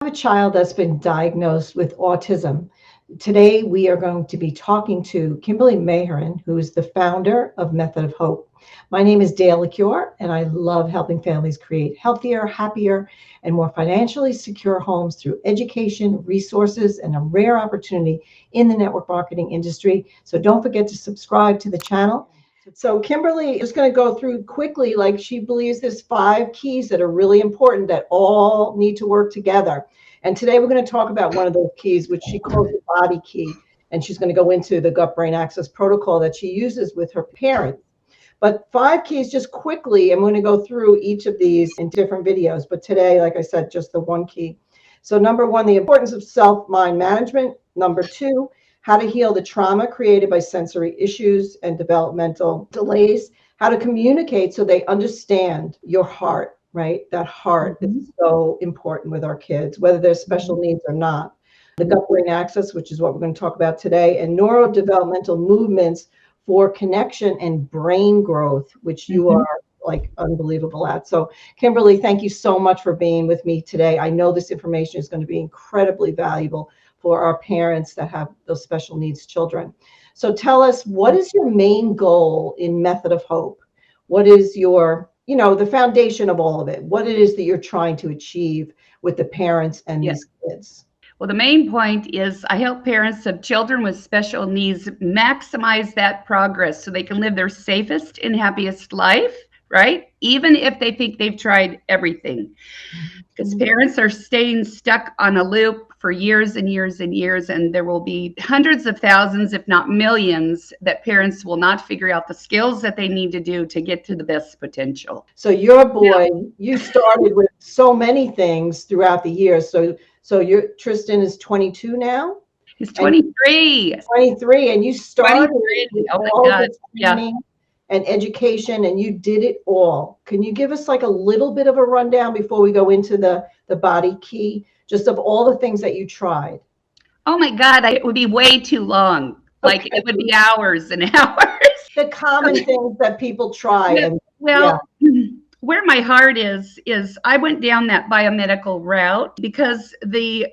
have a child that's been diagnosed with autism. Today, we are going to be talking to Kimberly Mahurin, who is the founder of Method of Hope. My name is Dale LaCure, and I love helping families create healthier, happier, and more financially secure homes through education, resources, and a rare opportunity in the network marketing industry. So don't forget to subscribe to the channel. So Kimberly is going to go through quickly, like she believes there's 5 keys that are really important that all need to work together. And today we're going to talk about one of those keys, which she calls the body key. And she's going to go into the gut-brain axis protocol that she uses with her parents. But 5 keys, just quickly, I'm going to go through each of these in different videos. But today, like I said, just the 1 key. So number 1, the importance of self-mind management. Number 2, how to heal the trauma created by sensory issues and developmental delays, how to communicate so they understand your heart, right? That heart is so important with our kids, whether they're special needs or not. The gut-brain axis, which is what we're going to talk about today, and neurodevelopmental movements for connection and brain growth, which you are like unbelievable at. So Kimberly, thank you so much for being with me today. I know this information is going to be incredibly valuable for our parents that have those special needs children. So tell us, what is your main goal in Method of Hope? What is your, the foundation of all of it? What it is that you're trying to achieve with the parents and these kids? Well, the main point is I help parents of children with special needs maximize that progress so they can live their safest and happiest life, right? Even if they think they've tried everything. Because parents are staying stuck on a loop for years and years and years, and there will be hundreds of thousands, if not millions, that parents will not figure out the skills that they need to do to get to the best potential. So your boy, you started with so many things throughout the years. So your Tristan is 22 now? He's 23. 23, and you started with all the training and education, and you did it all. Can you give us like a little bit of a rundown before we go into the body key, just of all the things that you tried? Oh my God, it would be way too long. Like it would be hours and hours. The common things that people try. Where my heart is I went down that biomedical route because the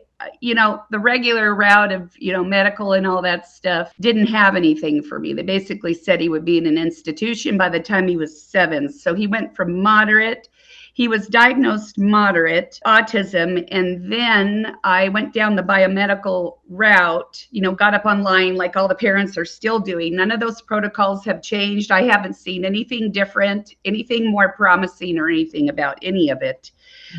regular route of, medical and all that stuff didn't have anything for me. They basically said he would be in an institution by the time he was 7. So he went from moderate. He was diagnosed moderate autism. And then I went down the biomedical route, got up online like all the parents are still doing. None of those protocols have changed. I haven't seen anything different, anything more promising or anything about any of it,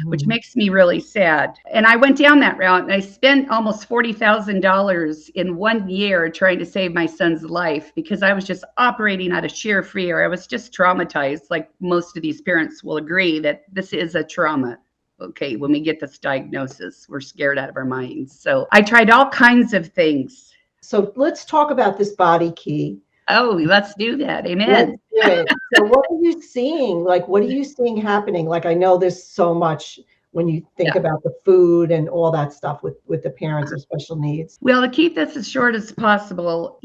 which makes me really sad. And I went down that route and I spent almost $40,000 in 1 year trying to save my son's life because I was just operating out of sheer fear. I was just traumatized. Like most of these parents will agree that this is a trauma. Okay, when we get this diagnosis, we're scared out of our minds. So I tried all kinds of things. So let's talk about this body key. Oh, let's do that. Amen. Let's do it. So what are you seeing? Like, what are you seeing happening? Like, I know there's so much when you think about the food and all that stuff with the parents with special needs. Well, to keep this as short as possible,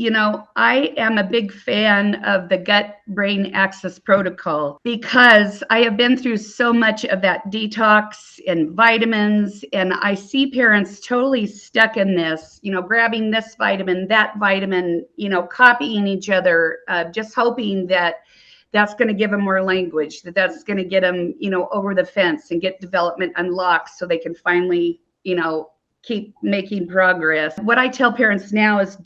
I am a big fan of the gut-brain axis protocol because I have been through so much of that detox and vitamins, and I see parents totally stuck in this, grabbing this vitamin, that vitamin, copying each other, just hoping that that's going to give them more language, that's going to get them, over the fence and get development unlocked so they can finally, keep making progress. What I tell parents now is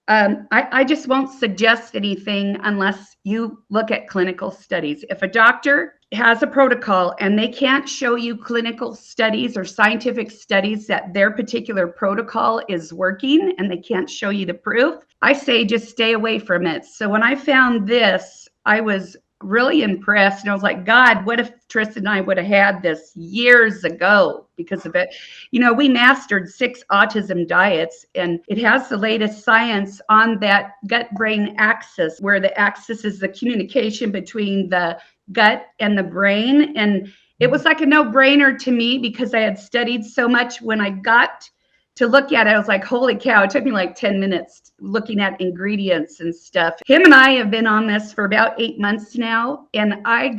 I just won't suggest anything unless you look at clinical studies. If a doctor has a protocol and they can't show you clinical studies or scientific studies that their particular protocol is working and they can't show you the proof, I say just stay away from it. So when I found this, I was really impressed. And I was like, God, what if Tristan and I would have had this years ago because of it? We mastered 6 autism diets, and it has the latest science on that gut-brain axis, where the axis is the communication between the gut and the brain. And it was like a no-brainer to me because I had studied so much when I got to look at it, I was like, holy cow, it took me like 10 minutes looking at ingredients and stuff. Him and I have been on this for about 8 months now. And I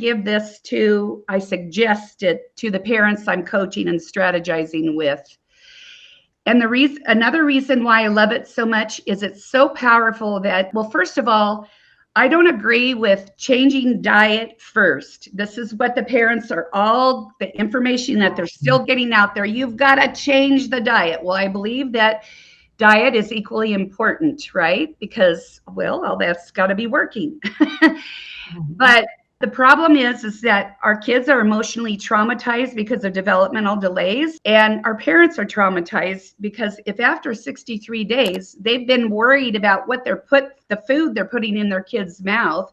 suggest it to the parents I'm coaching and strategizing with. And another reason why I love it so much is it's so powerful that, well, first of all, I don't agree with changing diet first. This is what the parents are all, the information that they're still getting out there. You've got to change the diet. Well, I believe that diet is equally important, right? Because, well, all that's got to be working. But the problem is that our kids are emotionally traumatized because of developmental delays, and our parents are traumatized because if after 63 days, they've been worried about the food they're putting in their kid's mouth,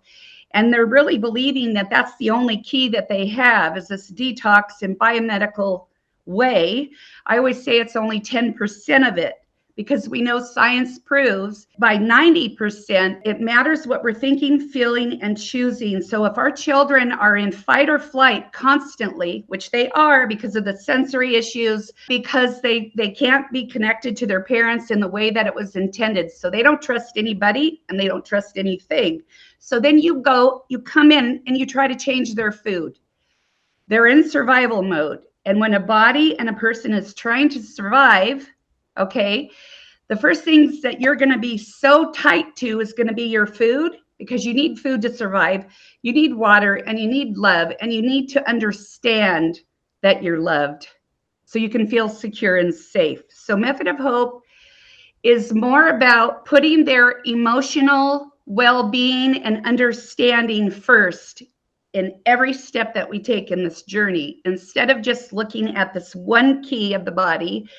and they're really believing that that's the only key that they have is this detox and biomedical way. I always say it's only 10% of it, because we know science proves by 90%, it matters what we're thinking, feeling, and choosing. So if our children are in fight or flight constantly, which they are because of the sensory issues, because they can't be connected to their parents in the way that it was intended. So they don't trust anybody and they don't trust anything. So then you come in and you try to change their food. They're in survival mode. And when a body and a person is trying to survive, okay, the first things that you're going to be so tight to is going to be your food, because you need food to survive. You need water and you need love, and you need to understand that you're loved so you can feel secure and safe. So Method of Hope is more about putting their emotional well-being and understanding first in every step that we take in this journey, instead of just looking at this one key of the body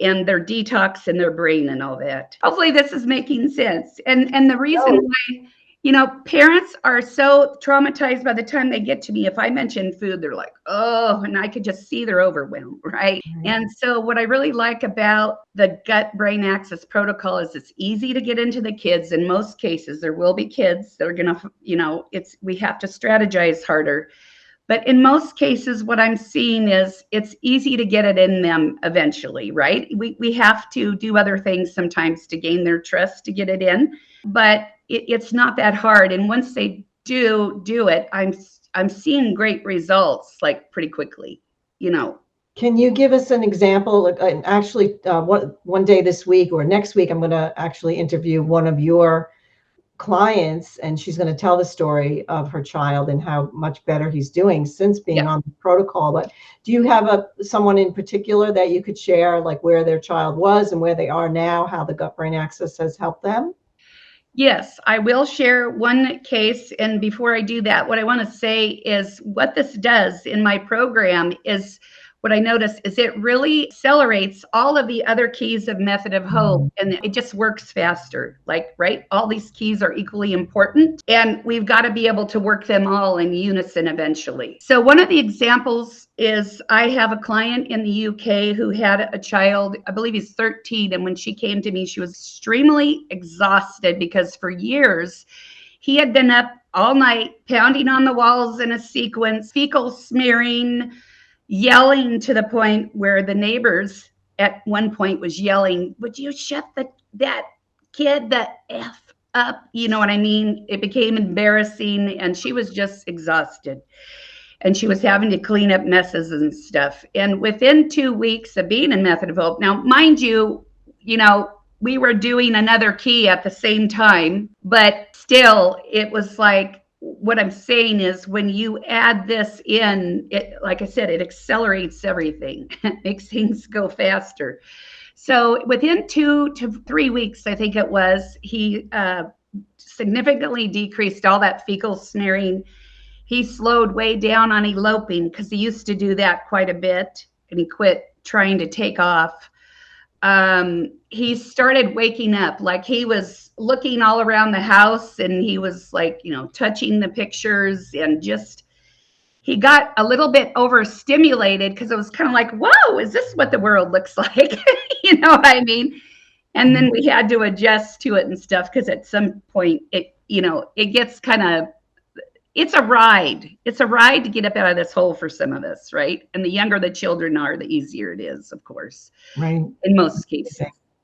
and their detox and their brain and all that. Hopefully this is making sense. And the reason why, parents are so traumatized by the time they get to me. If I mention food, they're like, oh, and I could just see they're overwhelmed, right? And so what I really like about the gut-brain axis protocol is it's easy to get into the kids. In most cases, there will be kids that are going to, we have to strategize harder. But in most cases, what I'm seeing is it's easy to get it in them eventually, right? We have to do other things sometimes to gain their trust to get it in, but it's not that hard. And once they do it, I'm seeing great results like pretty quickly, Can you give us an example? Actually, one day this week or next week, I'm going to actually interview one of your clients, and she's going to tell the story of her child and how much better he's doing since being on the protocol. But do you have someone in particular that you could share, like where their child was and where they are now, how the gut-brain axis has helped them? Yes, I will share one case. And before I do that, what I want to say is what this does in my program is, what I notice is it really accelerates all of the other keys of Method of Hope, and it just works faster. Like, right? All these keys are equally important, and we've got to be able to work them all in unison eventually. So one of the examples is I have a client in the UK who had a child, I believe he's 13, and when she came to me, she was extremely exhausted because for years he had been up all night pounding on the walls in a sequence, fecal smearing, yelling to the point where the neighbors at one point was yelling, would you shut that kid the F up? You know what I mean? It became embarrassing, and she was just exhausted. And she was having to clean up messes and stuff. And within 2 weeks of being in Method of Hope, now, mind you, we were doing another key at the same time, but still, it was like, what I'm saying is when you add this in, it, like I said, it accelerates everything. It makes things go faster. So within 2 to 3 weeks, I think it was, he significantly decreased all that fecal smearing. He slowed way down on eloping because he used to do that quite a bit, and he quit trying to take off. He started waking up, like he was looking all around the house, and he was like, touching the pictures, and just, he got a little bit overstimulated because it was kind of like, whoa, is this what the world looks like? You know what I mean? And then we had to adjust to it and stuff, because at some point it gets kind of, it's a ride. It's a ride to get up out of this hole for some of us, right? And the younger the children are, the easier it is, of course, Right. in most cases.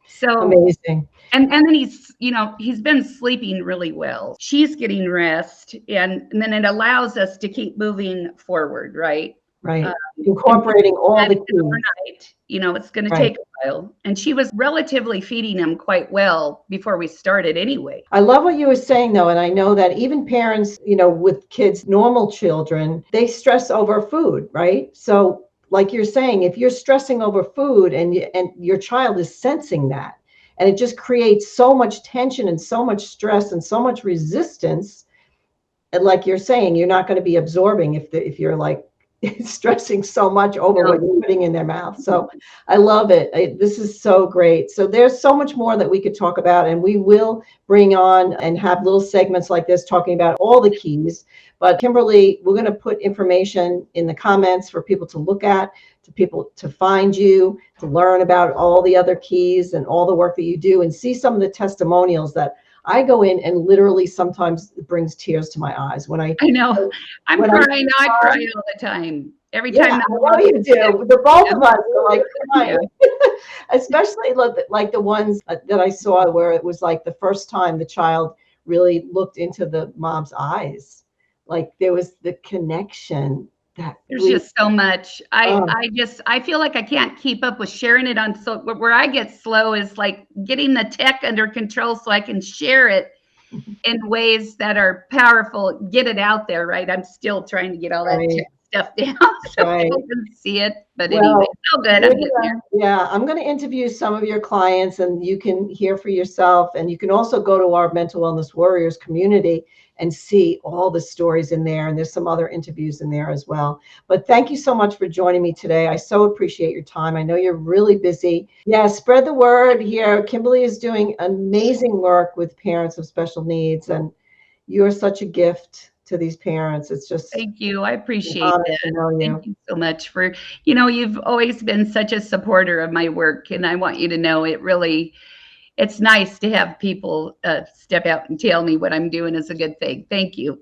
So, Amazing. and then he's been sleeping really well. She's getting rest, and then it allows us to keep moving forward, right? Right. Incorporating all the keys. Overnight, it's going to Right. take a while. And she was relatively feeding him quite well before we started anyway. I love what you were saying though, and I know that even parents, with kids, normal children, they stress over food, right? So like you're saying, if you're stressing over food and your child is sensing that, and it just creates so much tension and so much stress and so much resistance, and like you're saying, you're not going to be absorbing if you're like stressing so much over what you're putting in their mouth. So I love it. This is so great. So there's so much more that we could talk about, and we will bring on and have little segments like this talking about all the keys. But Kimberly, we're going to put information in the comments for people to look at, to people to find you, to learn about all the other keys and all the work that you do, and see some of the testimonials that I go in and literally sometimes it brings tears to my eyes when I know. I'm crying. I cry all the time. Every time. I know you do. The both of us are like crying. Yeah. Especially like the ones that I saw where it was like the first time the child really looked into the mom's eyes. Like there was the connection. There's just so much. I feel like I can't keep up with sharing it on. So where I get slow is like getting the tech under control so I can share it in ways that are powerful, get it out there, right? I'm still trying to get all that tech stuff down so people can see it. But anyway, so good. I'm going to interview some of your clients and you can hear for yourself. And you can also go to our Mental Wellness Warriors community and see all the stories in there. And there's some other interviews in there as well. But thank you so much for joining me today. I so appreciate your time. I know you're really busy. Yeah, spread the word here. Kimberly is doing amazing work with parents of special needs. And you're such a gift to these parents. It's just thank you. I appreciate that. Thank you so much for, you've always been such a supporter of my work. And I want you to know it's nice to have people step out and tell me what I'm doing is a good thing. Thank you.